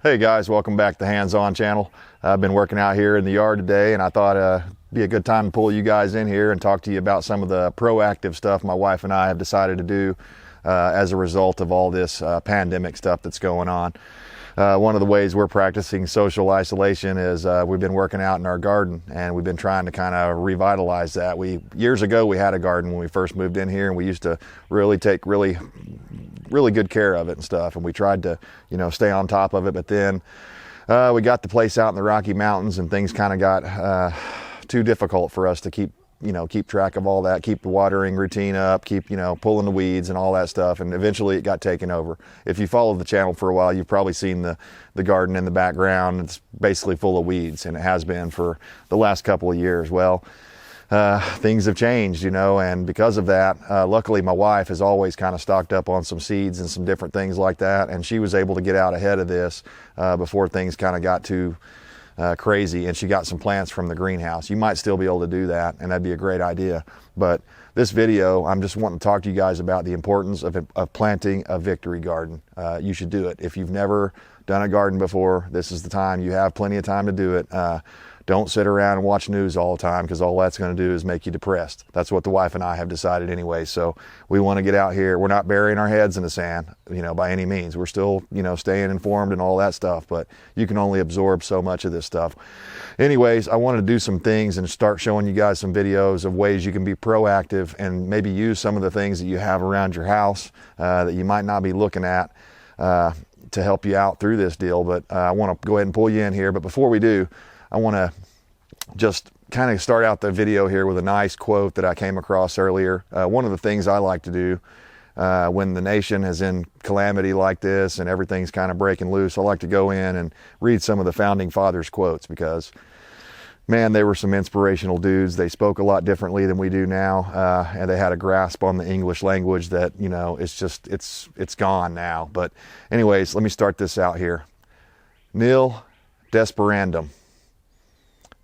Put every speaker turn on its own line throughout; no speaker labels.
Hey guys, welcome back to the Hands On channel. I've been working out here in the yard today and I thought it'd be a good time to pull you guys in here and talk to you about some of the proactive stuff my wife and I have decided to do as a result of all this pandemic stuff that's going on. One of the ways we're practicing social isolation is we've been working out in our garden, and we've been trying to kind of revitalize that. Years ago we had a garden when we first moved in here, and we used to really take really good care of it and stuff, and we tried to stay on top of it, but then we got the place out in the Rocky Mountains and things kind of got too difficult for us to keep track of all that, keep the watering routine up, keep pulling the weeds and all that stuff, and eventually it got taken over. If you followed the channel for a while, you've probably seen the garden in the background. It's basically full of weeds, and it has been for the last couple of years. Well, things have changed, and because of that, luckily my wife has always kind of stocked up on some seeds and some different things like that, and she was able to get out ahead of this before things kind of got too crazy, and she got some plants from the greenhouse. You might still be able to do that, and that'd be a great idea. But this video, I'm just wanting to talk to you guys about the importance of planting a victory garden. You should do it. If you've never done a garden before, this is the time. You have plenty of time to do it. Don't sit around and watch news all the time, because all that's going to do is make you depressed. That's what the wife and I have decided anyway. So we want to get out here. We're not burying our heads in the sand, by any means. We're still, staying informed and all that stuff, but you can only absorb so much of this stuff. Anyways, I wanted to do some things and start showing you guys some videos of ways you can be proactive and maybe use some of the things that you have around your house that you might not be looking at to help you out through this deal. But I want to go ahead and pull you in here. But before we do, I want to just kind of start out the video here with a nice quote that I came across earlier. One of the things I like to do when the nation is in calamity like this and everything's kind of breaking loose, I like to go in and read some of the founding fathers' quotes, because man, they were some inspirational dudes. They spoke a lot differently than we do now, and they had a grasp on the English language that it's gone now. But anyways, let me start this out here. Nil desperandum.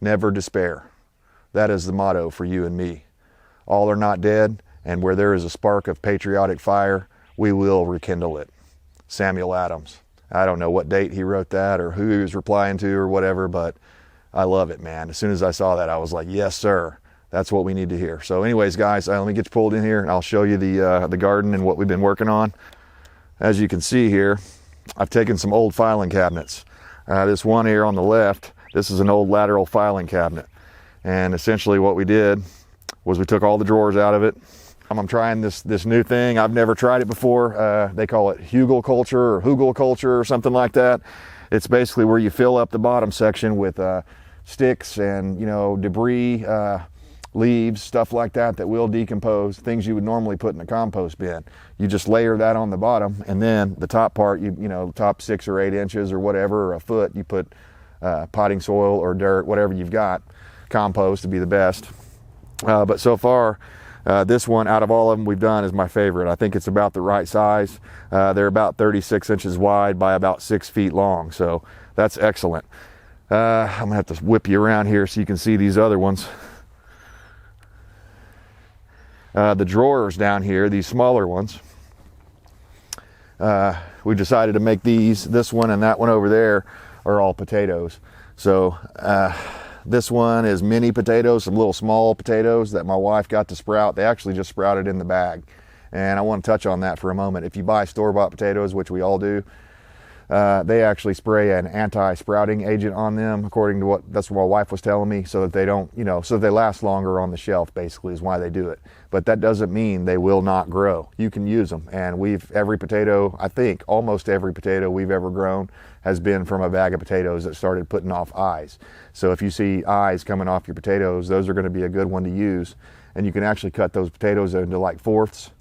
Never despair. That is the motto for you and me. All are not dead, and where there is a spark of patriotic fire, we will rekindle it. Samuel Adams. I don't know what date he wrote that or who he was replying to or whatever, but I love it, man. As soon as I saw that, I was like, yes, sir. That's what we need to hear. So anyways, guys, let me get you pulled in here, and I'll show you the garden and what we've been working on. As you can see here, I've taken some old filing cabinets. This one here on the left, this is an old lateral filing cabinet, and essentially what we did was we took all the drawers out of it. I'm trying this new thing. I've never tried it before. They call it hugelkultur or hugelkultur or something like that. It's basically where you fill up the bottom section with sticks and debris, leaves, stuff like that will decompose, things you would normally put in a compost bin. You just layer that on the bottom, and then the top part, top 6 or 8 inches or whatever, or a foot, you put potting soil or dirt, whatever you've got. Compost to be the best. But so far, this one out of all of them we've done is my favorite. I think it's about the right size. They're about 36 inches wide by about 6 feet long, so that's excellent. I'm gonna have to whip you around here so you can see these other ones. The drawers down here, these smaller ones, we decided to make this one and that one over there are all potatoes. So this one is mini potatoes, some little small potatoes that my wife got to sprout. They actually just sprouted in the bag, and I want to touch on that for a moment. If you buy store-bought potatoes, which we all do, they actually spray an anti-sprouting agent on them, according to that's what my wife was telling me, so that they don't, so they last longer on the shelf, basically is why they do it. But that doesn't mean they will not grow. You can use them, and every potato, I think almost every potato we've ever grown has been from a bag of potatoes that started putting off eyes. So if you see eyes coming off your potatoes, those are going to be a good one to use. And you can actually cut those potatoes into like fourths,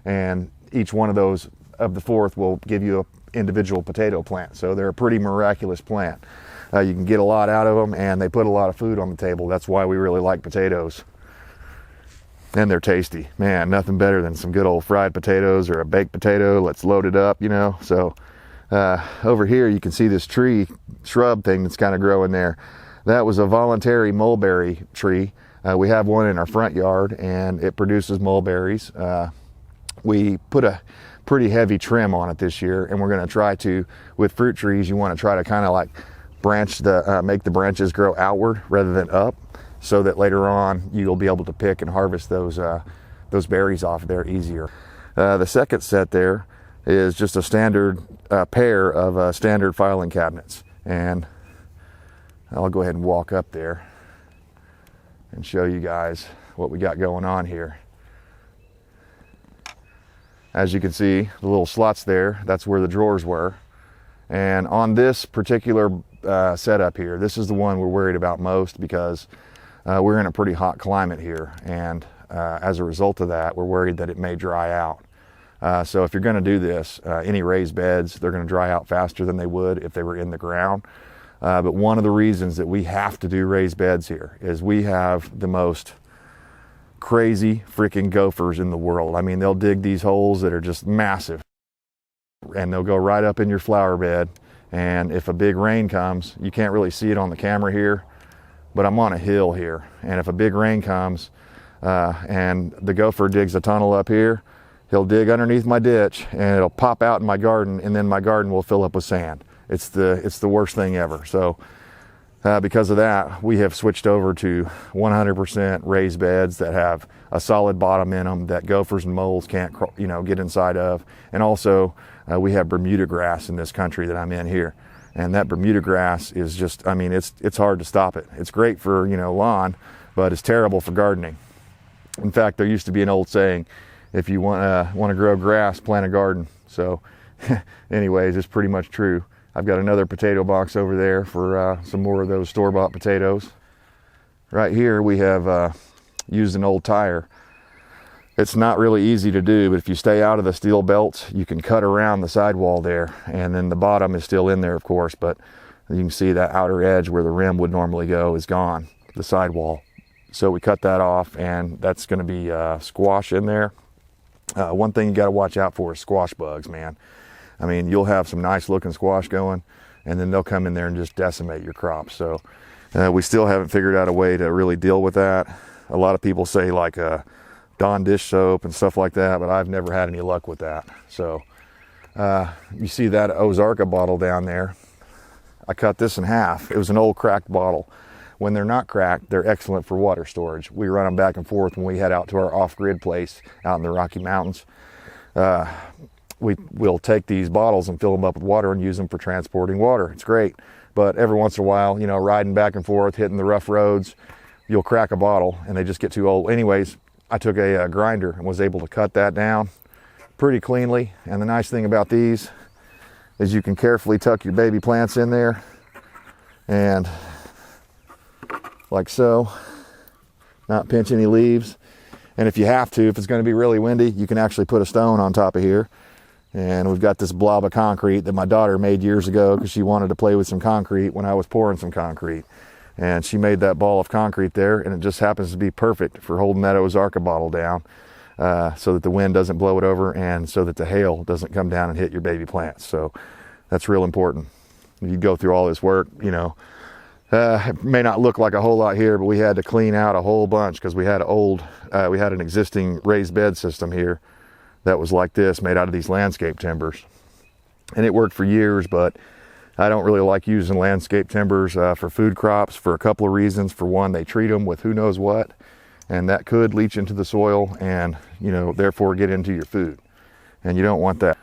and each one of those of the fourth will give you an individual potato plant. So they're a pretty miraculous plant. You can get a lot out of them, and they put a lot of food on the table. That's why we really like potatoes. And they're tasty. Man, nothing better than some good old fried potatoes or a baked potato. Let's load it up, So over here you can see this shrub thing that's kind of growing there. That was a voluntary mulberry tree. We have one in our front yard, and it produces mulberries. We put a pretty heavy trim on it this year, and we're going to try to, with fruit trees, you want to try to kind of like branch make the branches grow outward rather than up, so that later on you'll be able to pick and harvest those berries off there easier. The second set there is just a standard pair of standard filing cabinets, and I'll go ahead and walk up there and show you guys what we got going on here. As you can see, the little slots there, that's where the drawers were. And on this particular setup here, this is the one we're worried about most, because we're in a pretty hot climate here, and as a result of that, we're worried that it may dry out. So if you're going to do this, any raised beds, they're going to dry out faster than they would if they were in the ground. But one of the reasons that we have to do raised beds here is we have the most crazy freaking gophers in the world. I mean, they'll dig these holes that are just massive, and they'll go right up in your flower bed. And if a big rain comes, you can't really see it on the camera here, but I'm on a hill here, and if a big rain comes and the gopher digs a tunnel up here, he'll dig underneath my ditch and it'll pop out in my garden, and then my garden will fill up with sand. It's the worst thing ever. So because of that, we have switched over to 100% raised beds that have a solid bottom in them that gophers and moles can't, get inside of. And also, we have Bermuda grass in this country that I'm in here, and that Bermuda grass is just, I mean, it's hard to stop it. It's great for lawn, but it's terrible for gardening. In fact, there used to be an old saying: if you want to grow grass, plant a garden. So, anyways, it's pretty much true. I've got another potato box over there for some more of those store-bought potatoes. Right here we have used an old tire. It's not really easy to do, but if you stay out of the steel belts, you can cut around the sidewall there, and then the bottom is still in there, of course, but you can see that outer edge where the rim would normally go is gone, the sidewall. So we cut that off, and that's going to be squash in there. One thing you got to watch out for is squash bugs, man. I mean, you'll have some nice looking squash going, and then they'll come in there and just decimate your crops. So we still haven't figured out a way to really deal with that. A lot of people say like Dawn dish soap and stuff like that, but I've never had any luck with that. So you see that Ozarka bottle down there. I cut this in half. It was an old cracked bottle. When they're not cracked, they're excellent for water storage. We run them back and forth when we head out to our off-grid place out in the Rocky Mountains. We'll take these bottles and fill them up with water and use them for transporting water. It's great. But every once in a while, riding back and forth, hitting the rough roads, you'll crack a bottle and they just get too old. Anyways, I took a grinder and was able to cut that down pretty cleanly. And the nice thing about these is you can carefully tuck your baby plants in there, and like so, not pinch any leaves. And if you have to, if it's going to be really windy, you can actually put a stone on top of here. And we've got this blob of concrete that my daughter made years ago because she wanted to play with some concrete when I was pouring some concrete. And she made that ball of concrete there, and it just happens to be perfect for holding that Ozarka bottle down so that the wind doesn't blow it over, and so that the hail doesn't come down and hit your baby plants. So that's real important. You go through all this work, it may not look like a whole lot here, but we had to clean out a whole bunch because we had an existing raised bed system here that was like this, made out of these landscape timbers. And it worked for years, but I don't really like using landscape timbers for food crops for a couple of reasons. For one, they treat them with who knows what, and that could leach into the soil and, therefore get into your food. And you don't want that.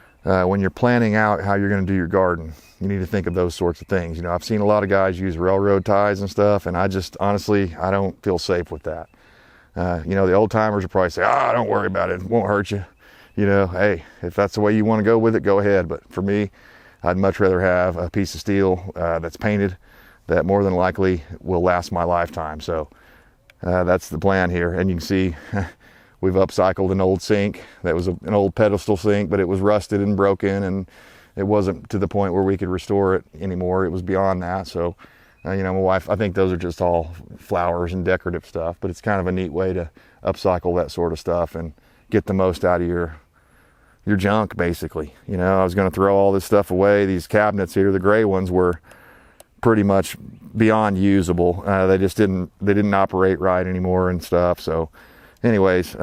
When you're planning out how you're going to do your garden, you need to think of those sorts of things. I've seen a lot of guys use railroad ties and stuff, and I just, honestly, I don't feel safe with that. The old timers will probably say, don't worry about it. It won't hurt you. Hey, if that's the way you want to go with it, go ahead. But for me, I'd much rather have a piece of steel that's painted that more than likely will last my lifetime. So that's the plan here. And you can see we've upcycled an old sink that was an old pedestal sink, but it was rusted and broken, and it wasn't to the point where we could restore it anymore. It was beyond that. So, my wife, I think those are just all flowers and decorative stuff, but it's kind of a neat way to upcycle that sort of stuff and get the most out of your junk, basically. I was going to throw all this stuff away. These cabinets here, the gray ones, were pretty much beyond usable. They didn't operate right anymore and stuff. So anyways,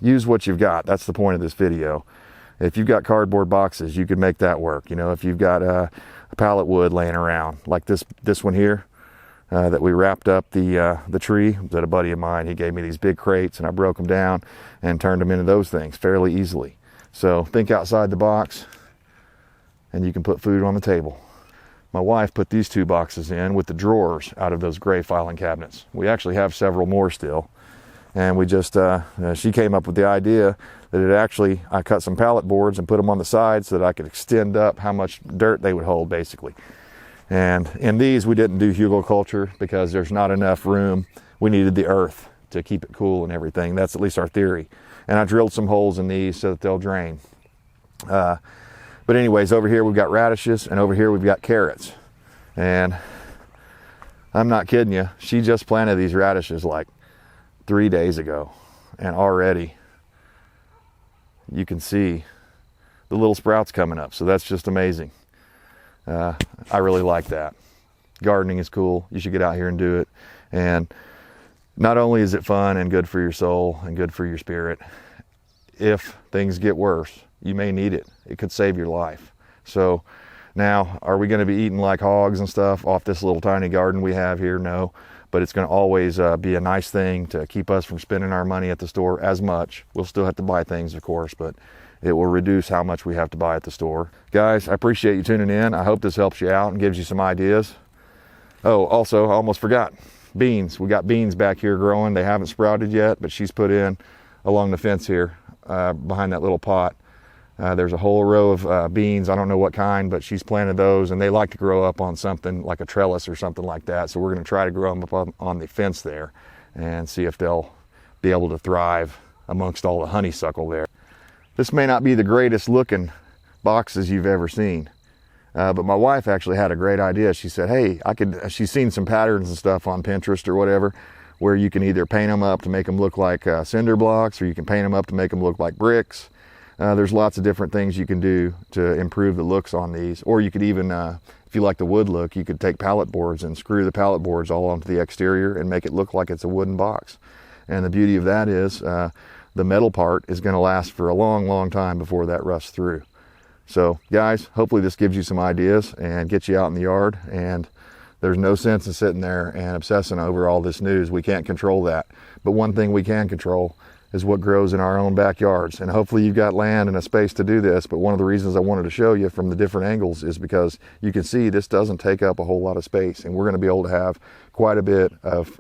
use what you've got. That's the point of this video. If you've got cardboard boxes, you could make that work. You know, if you've got a pallet wood laying around, like this one here, that we wrapped up the tree, that a buddy of mine, he gave me these big crates, and I broke them down and turned them into those things fairly easily. So think outside the box, and you can put food on the table. My wife put these 2 boxes in with the drawers out of those gray filing cabinets. We actually have several more still. And we just, she came up with the idea that I cut some pallet boards and put them on the side so that I could extend up how much dirt they would hold, basically. And in these, we didn't do hugelkultur because there's not enough room. We needed the earth to keep it cool and everything. That's at least our theory. And I drilled some holes in these so that they'll drain. But anyways, over here we've got radishes, and over here we've got carrots. And I'm not kidding you, she just planted these radishes like 3 days ago, and already you can see the little sprouts coming up. So that's just amazing. I really like that. Gardening is cool. You should get out here and do it. And not only is it fun and good for your soul and good for your spirit, if things get worse, you may need it. It could save your life. So now, are we going to be eating like hogs and stuff off this little tiny garden we have here? No. But it's going to always be a nice thing to keep us from spending our money at the store as much. We'll still have to buy things, of course, but it will reduce how much we have to buy at the store. Guys, I appreciate you tuning in. I hope this helps you out and gives you some ideas. Oh, also, I almost forgot. Beans. We got beans back here growing. They haven't sprouted yet, but she's put in along the fence here behind that little pot. There's a whole row of beans. I don't know what kind, but she's planted those, and they like to grow up on something like a trellis or something like that. So we're going to try to grow them up on the fence there and see if they'll be able to thrive amongst all the honeysuckle there. This may not be the greatest looking boxes you've ever seen, but my wife actually had a great idea. She said, hey, she's seen some patterns and stuff on Pinterest or whatever, where you can either paint them up to make them look like cinder blocks, or you can paint them up to make them look like bricks. There's lots of different things you can do to improve the looks on these. Or you could even, if you like the wood look, you could take pallet boards and screw the pallet boards all onto the exterior and make it look like it's a wooden box. And the beauty of that is the metal part is going to last for a long, long time before that rusts through. So guys, hopefully this gives you some ideas and gets you out in the yard. And there's no sense in sitting there and obsessing over all this news. We can't control that. But one thing we can control is what grows in our own backyards. And hopefully you've got land and a space to do this. But one of the reasons I wanted to show you from the different angles is because you can see this doesn't take up a whole lot of space, and we're going to be able to have quite a bit of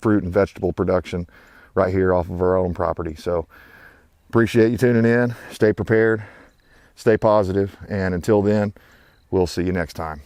fruit and vegetable production right here off of our own property. So appreciate you tuning in. Stay prepared, stay positive, and until then, we'll see you next time.